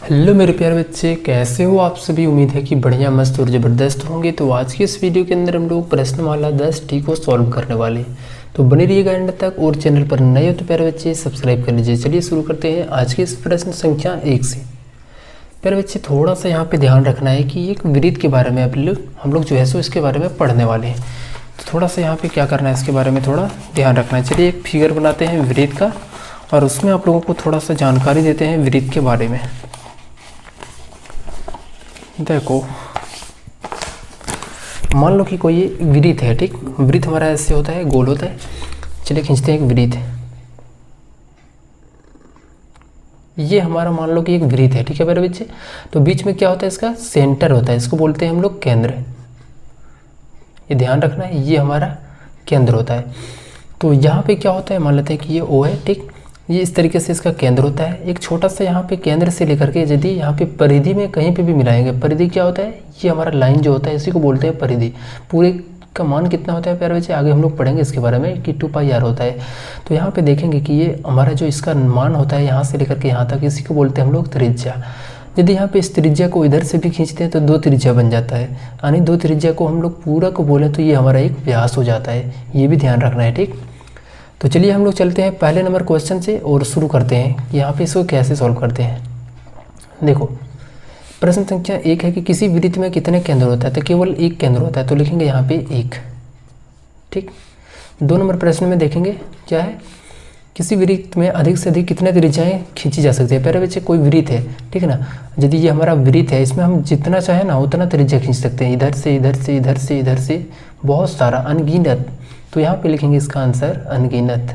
Hello मेरे प्यारे बच्चे, कैसे हो आप सभी। उम्मीद है कि बढ़िया, मस्त और ज़बरदस्त होंगे। तो आज की इस वीडियो के अंदर हम लोग प्रश्नमाला 10 को सॉल्व करने वाले हैं। तो बने रहिएगा एंड तक, और चैनल पर नए हो तो प्यारे बच्चे सब्सक्राइब कर लीजिए। चलिए शुरू करते हैं आज की इस प्रश्न संख्या 1 से। प्यारे बच्चे थोड़ा सा यहाँ पे ध्यान रखना है कि एक वृत्त के बारे में हम लोग जो है सो इसके बारे में पढ़ने वाले हैं। तो थोड़ा सा यहाँ पे क्या करना है, इसके बारे में थोड़ा ध्यान रखना है। चलिए एक फिगर बनाते हैं वृत्त का, और उसमें आप लोगों को थोड़ा सा जानकारी देते हैं वृत्त के बारे में। देखो, मान लो कि कोई वृत्त है, ठीक। वृत्त हमारा ऐसे होता है, गोल होता है। चलिए खींचते हैं एक वृत्त। ये हमारा मान लो कि एक वृत्त है, ठीक है मेरे बच्चे। तो बीच में क्या होता है, इसका सेंटर होता है, इसको बोलते हैं हम लोग केंद्र। ये ध्यान रखना है, ये हमारा केंद्र होता है। तो यहाँ पे क्या होता है, मान लेते हैं कि ये ओ है, ठीक। ये इस तरीके से इसका केंद्र होता है। एक छोटा सा यहाँ पे केंद्र से लेकर के यदि यहाँ पे परिधि में कहीं पे भी मिलाएंगे, परिधि क्या होता है, ये हमारा लाइन जो होता है इसी को बोलते हैं परिधि। पूरे का मान कितना होता है प्यारे बच्चे, आगे हम लोग पढ़ेंगे इसके बारे में कि 2πr होता है। तो यहाँ पे देखेंगे कि ये हमारा जो इसका मान होता है यहाँ से लेकर के यहाँ तक, इसी को बोलते हैं हम लोग त्रिज्या। यदि यहाँ पे इस त्रिज्या को इधर से भी खींचते हैं तो 2 त्रिज्या बन जाता है, यानी 2 त्रिज्या को हम लोग पूरा को बोले तो ये हमारा एक व्यास हो जाता है। ये भी ध्यान रखना है, ठीक। तो चलिए हम लोग चलते हैं पहले नंबर क्वेश्चन से और शुरू करते हैं कि यहाँ पे इसको कैसे सॉल्व करते हैं। देखो, प्रश्न संख्या 1 है कि किसी वृत्त में कितने केंद्र होता है, तो केवल एक केंद्र होता है, तो लिखेंगे यहाँ पे 1, ठीक। 2 नंबर प्रश्न में देखेंगे क्या है, किसी वृत्त में अधिक से अधिक कितने त्रिज्याएं खींची जा सकती है। पहले बच्चे कोई वृत्त है, ठीक है ना। यदि ये हमारा वृत्त है, इसमें हम जितना चाहे ना उतना त्रिज्या खींच सकते हैं, इधर से इधर से इधर से इधर से, बहुत सारा, अनगिनत। तो यहाँ पे लिखेंगे इसका आंसर अनगिनत।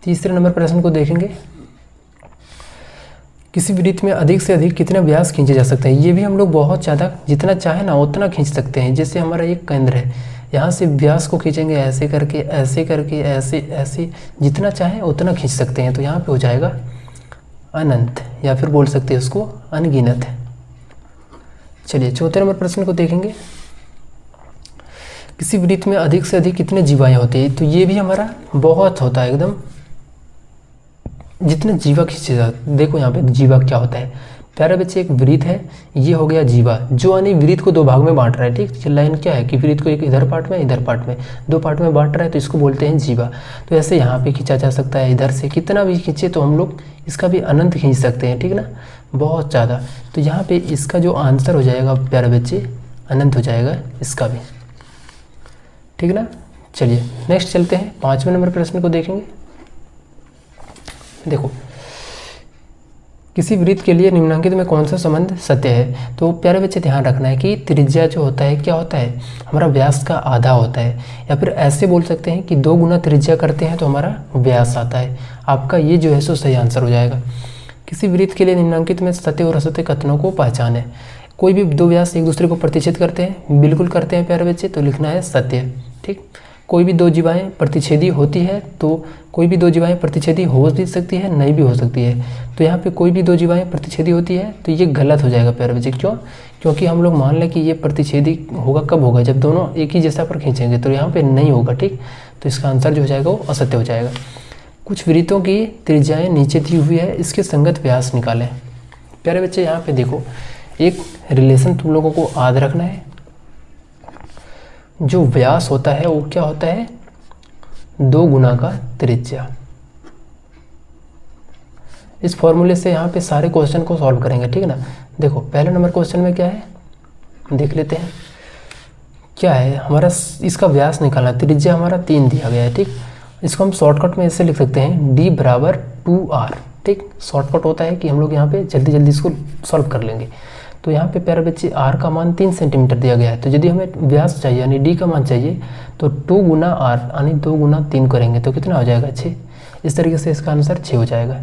तीसरे नंबर प्रश्न को देखेंगे, किसी वृत्त में अधिक से अधिक कितने व्यास खींचे जा सकते हैं। ये भी हम लोग बहुत ज़्यादा, जितना चाहे ना उतना खींच सकते हैं। जैसे हमारा एक केंद्र है, यहाँ से व्यास को खींचेंगे ऐसे करके ऐसे करके ऐसे ऐसे, जितना चाहे उतना खींच सकते हैं। तो यहाँ पे हो जाएगा अनंत, या फिर बोल सकते हैं उसको अनगिनत। चलिए चौथे नंबर प्रश्न को देखेंगे, किसी वृत्त में अधिक से अधिक कितने जीवाएं होती है। तो ये भी हमारा बहुत होता है, एकदम जितने जीवा खींचे जाते। देखो यहाँ पे जीवा क्या होता है प्यारे बच्चे, एक वृत्त है, ये हो गया जीवा, जो यानी वृत्त को 2 भाग में बांट रहा है, ठीक। लाइन क्या है कि वृत्त को एक इधर पार्ट में इधर पार्ट में 2 पार्ट में बांट रहा है, तो इसको बोलते हैं जीवा। तो ऐसे यहाँ पे खींचा जा सकता है, इधर से कितना भी खींचे तो हम लोग इसका भी अनंत खींच सकते हैं, ठीक ना, बहुत ज़्यादा। तो यहाँ पे इसका जो आंसर हो जाएगा प्यारे बच्चे अनंत हो जाएगा इसका भी, ठीक ना। चलिए नेक्स्ट चलते हैं, 5वें नंबर प्रश्न को देखेंगे। देखो, किसी वृत्त के लिए निम्नलिखित में कौन सा संबंध सत्य है। तो प्यारे बच्चे ध्यान रखना है कि त्रिज्या जो होता है क्या होता है, हमारा व्यास का आधा होता है, या फिर ऐसे बोल सकते हैं कि 2 गुना त्रिज्या करते हैं तो हमारा व्यास आता है। आपका ये जो है सो सही आंसर हो जाएगा। किसी वृत्त के लिए निम्नलिखित में सत्य और असत्य कथनों को पहचाने। कोई भी 2 व्यास एक दूसरे को प्रतिच्छेद करते हैं, बिल्कुल करते हैं प्यारे बच्चे, तो लिखना है सत्य, ठीक। कोई भी 2 जीवाएं प्रतिच्छेदी होती है, तो कोई भी 2 जीवाएं प्रतिच्छेदी हो भी सकती है, नहीं भी हो सकती है। तो यहाँ पे कोई भी 2 जीवाएं प्रतिच्छेदी होती है तो ये गलत हो जाएगा प्यारे बच्चे। क्यों? क्योंकि हम लोग मान लें कि ये प्रतिच्छेदी होगा कब होगा, जब दोनों एक ही जैसा पर खींचेंगे, तो यहाँ पे नहीं होगा, ठीक। तो इसका आंसर जो हो जाएगा वो असत्य हो जाएगा। कुछ वृत्तों की त्रिज्याएँ नीचे दी हुई है, इसके संगत व्यास निकालें। प्यारे बच्चे यहाँ पे देखो, एक रिलेशन तुम लोगों को याद रखना है। जो व्यास होता है वो क्या होता है, 2 गुना का त्रिज्या। इस फॉर्मूले से यहाँ पे सारे क्वेश्चन को सॉल्व करेंगे, ठीक है ना। देखो पहले नंबर क्वेश्चन में क्या है, देख लेते हैं क्या है। हमारा इसका व्यास निकालना, त्रिज्या हमारा 3 दिया गया है, ठीक। इसको हम शॉर्टकट में ऐसे लिख सकते हैं, d बराबर 2r, ठीक। शॉर्टकट होता है कि हम लोग यहाँ पे जल्दी जल्दी इसको सॉल्व कर लेंगे। तो यहाँ पे प्यारे बच्चे r का मान 3 सेंटीमीटर दिया गया है, तो यदि हमें व्यास चाहिए यानी d का मान चाहिए तो 2 गुना r यानी 2 गुना 3 करेंगे तो कितना हो जाएगा, 6। इस तरीके से इसका आंसर 6 हो जाएगा।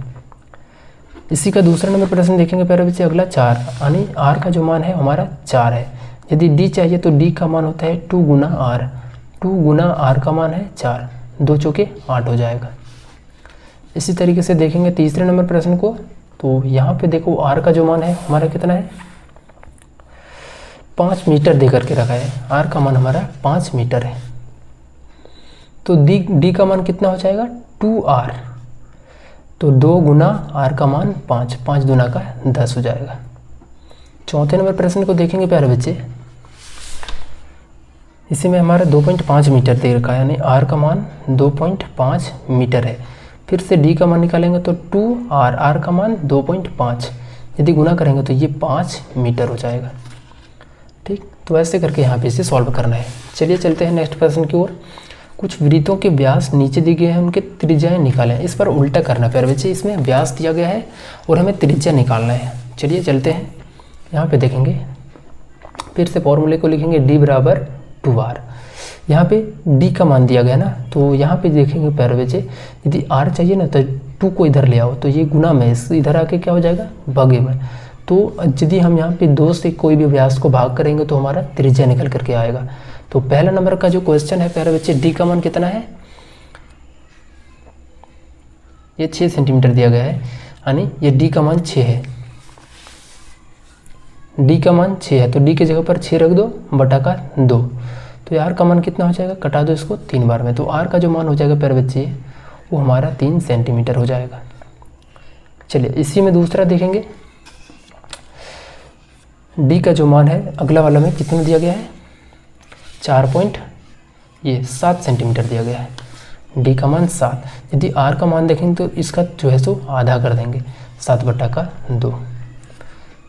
इसी का दूसरा नंबर प्रश्न देखेंगे प्यारे बच्चे, अगला 4 यानी r का जो मान है हमारा 4 है। यदि d चाहिए तो d का मान होता है 2 गुना r, 2 गुना r का मान है 4, 2 चौके 8 हो जाएगा। इसी तरीके से देखेंगे तीसरे नंबर प्रश्न को, तो यहाँ पे देखो r का जो मान है हमारा कितना है, 5 मीटर दे करके रखा है। r का मान हमारा 5 मीटर है। तो डी का मान कितना हो जाएगा 2r, तो 2 गुना r का मान 5, 5 दूना का 10 हो जाएगा। चौथे नंबर प्रश्न को देखेंगे प्यारे बच्चे। इसी में हमारा 2.5 मीटर दे रखा है, यानी r का मान 2.5 मीटर है। फिर से d का मान निकालेंगे तो 2r, r का मान 2.5, यदि गुना करेंगे तो ये 5 मीटर हो जाएगा। ठीक, तो ऐसे करके यहाँ पे इसे सॉल्व करना है। चलिए चलते हैं नेक्स्ट प्रश्न की ओर। कुछ वृत्तों के व्यास नीचे दिए गए हैं, उनके त्रिज्याएं निकालें। इस पर उल्टा करना है प्यारे बच्चे, इसमें व्यास दिया गया है और हमें त्रिज्या निकालना है। चलिए चलते हैं, यहाँ पे देखेंगे, फिर से फॉर्मूले को लिखेंगे d बराबर 2r। यहाँ पे d का मान दिया गया ना, तो यहाँ पे देखेंगे प्यारे बच्चे, यदि r चाहिए ना तो 2 को इधर ले आओ, तो ये गुना में इधर आके क्या हो जाएगा, भागे में। तो यदि हम यहाँ पे 2 से कोई भी व्यास को भाग करेंगे तो हमारा त्रिज्या निकल करके आएगा। तो पहला नंबर का जो क्वेश्चन है प्यारे बच्चे, d का मान कितना है, ये 6 सेंटीमीटर दिया गया है, यानी ये d का मान 6 है। d का मान 6 है तो d की जगह पर 6 रख दो बटा का 2, तो r का मान कितना हो जाएगा, कटा दो इसको 3 बार में, तो r का जो मान हो जाएगा प्यारे बच्चे वो हमारा 3 सेंटीमीटर हो जाएगा। चलिए इसी में दूसरा देखेंगे, d का जो मान है अगला वाला में कितना दिया गया है, 7 सेंटीमीटर दिया गया है, d का मान 7। यदि r का मान देखेंगे तो इसका जो है सो आधा कर देंगे, 7 बटा का 2।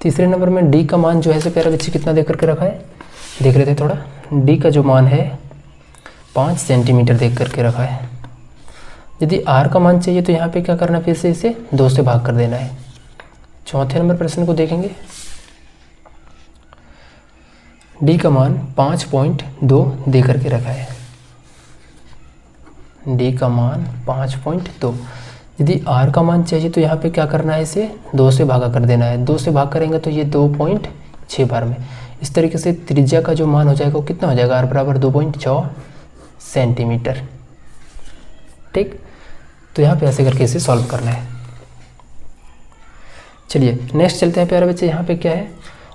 तीसरे नंबर में d का मान जो है सो प्यारे बच्चे कितना दे करके रखा है, देख रहे थे थोड़ा, d का जो मान है 5 सेंटीमीटर देख करके रखा है। यदि r का मान चाहिए तो यहाँ पे क्या करना है, फिर से इसे 2 से भाग कर देना है। चौथे नंबर प्रश्न को देखेंगे, d का मान 5.2 दे करके रखा है, d का मान 5.2। यदि r का मान चाहिए तो यहाँ पे क्या करना है, इसे 2 से भागा कर देना है। 2 से भाग करेंगे तो ये 2.6 बार में। इस तरीके से त्रिज्या का जो मान हो जाएगा वो कितना हो जाएगा, r बराबर 2.6 सेंटीमीटर। ठीक, तो यहाँ पे ऐसे करके इसे सॉल्व करना है। चलिए नेक्स्ट चलते हैं प्यारे बच्चे। यहाँ पे क्या है,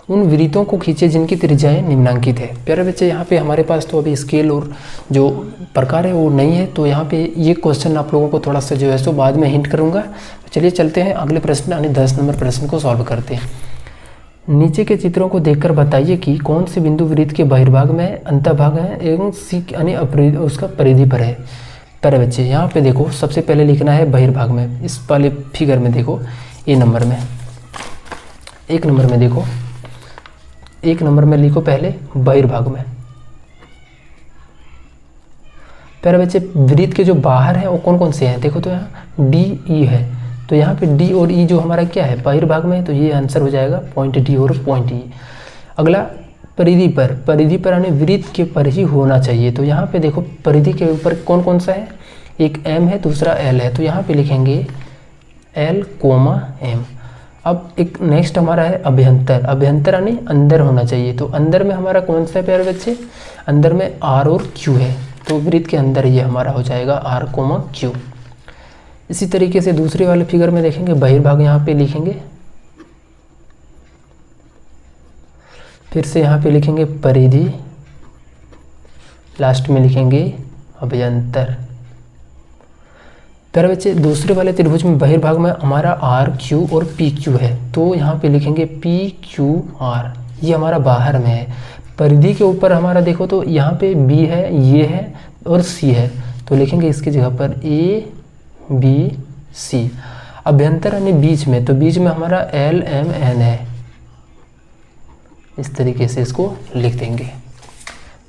उन वृत्तों को खींचे जिनकी त्रिज्याएं निम्नांकित है। प्यारे बच्चे यहाँ पे हमारे पास तो अभी स्केल और जो प्रकार है वो नहीं है, तो यहाँ पे ये क्वेश्चन आप लोगों को थोड़ा सा जो है सो बाद में हिंट करूँगा। चलिए चलते हैं अगले प्रश्न यानी 10 नंबर प्रश्न को सॉल्व करते हैं। नीचे के चित्रों को देखकर बताइए कि कौन से बिंदु वृत्त के बहिर्भाग में, अंतःभाग है एवं सी यानी उसका परिधि पर है। प्यारे बच्चे यहाँ पे देखो, सबसे पहले लिखना है बहिर्भाग में। इस वाले फिगर में देखो, एक नंबर में देखो, 1 नंबर में लिखो पहले बहिर्भाग में। प्यारे बच्चे वृत्त के जो बाहर है वो कौन कौन से हैं, देखो तो यहाँ डी ई है, तो यहाँ पे डी और ई जो हमारा क्या है, बहिर्भाग में है, तो ये आंसर हो जाएगा पॉइंट डी और पॉइंट ई। अगला परिधि पर यानी वृत्त के पर ही होना चाहिए, तो यहाँ पे देखो परिधि के ऊपर कौन कौन सा है, एक एम है दूसरा एल है, तो यहाँ पे लिखेंगे एल कोमा एम। अब एक नेक्स्ट हमारा है अभ्यंतर यानी अंदर होना चाहिए, तो अंदर में हमारा कौन सा है प्यारे बच्चे, अंदर में आर और क्यू है, तो वृत्त के अंदर ये हमारा हो जाएगा आर कोमा क्यू। इसी तरीके से दूसरे वाले फिगर में देखेंगे बहिर्भाग, यहाँ पे लिखेंगे, फिर से यहाँ पे लिखेंगे परिधि, लास्ट में लिखेंगे अभ्यंतर। प्यारे बच्चे दूसरे वाले त्रिभुज में बहिर्भाग में हमारा आर क्यू और पी क्यू है, तो यहाँ पे लिखेंगे पी क्यू आर, ये हमारा बाहर में है। परिधि के ऊपर हमारा देखो तो यहाँ पे बी है, ये है और सी है, तो लिखेंगे इसकी जगह पर ए बी सी। अभ्यंतर यानी बीच में, तो बीच में हमारा एल एम एन है, इस तरीके से इसको लिख देंगे।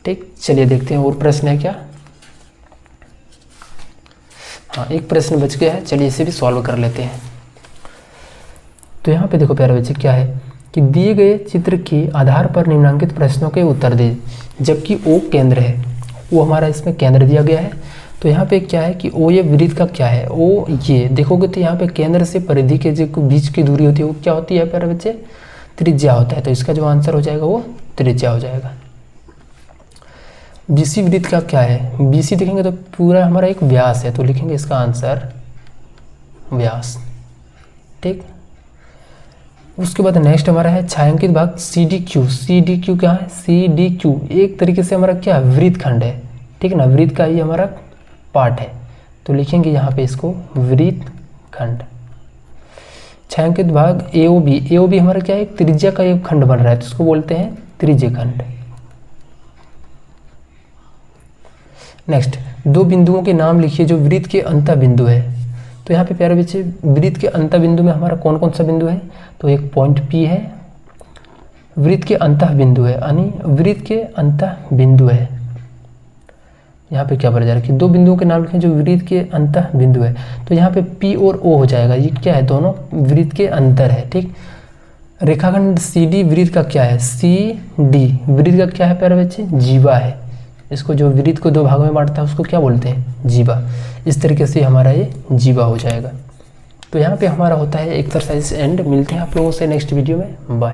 ठीक, चलिए देखते हैं और प्रश्न है क्या। हाँ, एक प्रश्न बच गया है, चलिए इसे भी सॉल्व कर लेते हैं। तो यहाँ पे देखो प्यारे बच्चे क्या है कि दिए गए चित्र के आधार पर निम्नलिखित प्रश्नों के उत्तर दे, जबकि ओ केंद्र है, वो हमारा इसमें केंद्र दिया गया है। तो यहाँ पे क्या है कि ओ ये वृत्त का क्या है, ओ ये देखोगे तो यहाँ पे केंद्र से परिधि के जो बीच की दूरी होती है वो क्या होती है प्यारे बच्चे, त्रिज्या होता है, तो इसका जो आंसर हो जाएगा वो त्रिज्या हो जाएगा। बीसी वृत्त का क्या है, बीसी देखेंगे तो पूरा हमारा एक व्यास है, तो लिखेंगे इसका आंसर व्यास। ठीक, उसके बाद नेक्स्ट हमारा है छायांकित भाग C D Q. C D Q क्या है, सी डी क्यू एक तरीके से हमारा क्या वृत्त खंड है, ठीक है ना, वृत्त का ही हमारा पार्ट है, तो लिखेंगे यहाँ पे इसको वृत्त खंड। छायांकित भाग AOB, AOB हमारा क्या है, एक त्रिज्या का एक खंड बन रहा है तो उसको बोलते हैं त्रिज्यीय खंड। नेक्स्ट, दो बिंदुओं के नाम लिखिए जो वृत्त के अंत बिंदु है। तो यहाँ पे प्यारे बच्चे वृत्त के अंत बिंदु में हमारा कौन कौन सा बिंदु है, तो एक पॉइंट P है, वृत्त के अंत बिंदु है, यानी वृत्त के अंत बिंदु है। यहाँ पे क्या बोला जा रहा है कि दो बिंदुओं के नाम लिखें जो वृत्त के अंत बिंदु है, तो यहाँ पे P और O हो जाएगा, ये क्या है, दोनों वृत्त के अंतर है। ठीक, रेखाखंड CD वृत्त का क्या है, CD वृत्त का क्या है प्यारे बच्चे, जीवा है। इसको जो वृत्त को दो भागों में बांटता है उसको क्या बोलते हैं, जीवा। इस तरीके से हमारा ये जीवा हो जाएगा। तो यहाँ पे हमारा होता है एक्सरसाइज एंड। मिलते हैं आप लोगों से नेक्स्ट वीडियो में, बाय।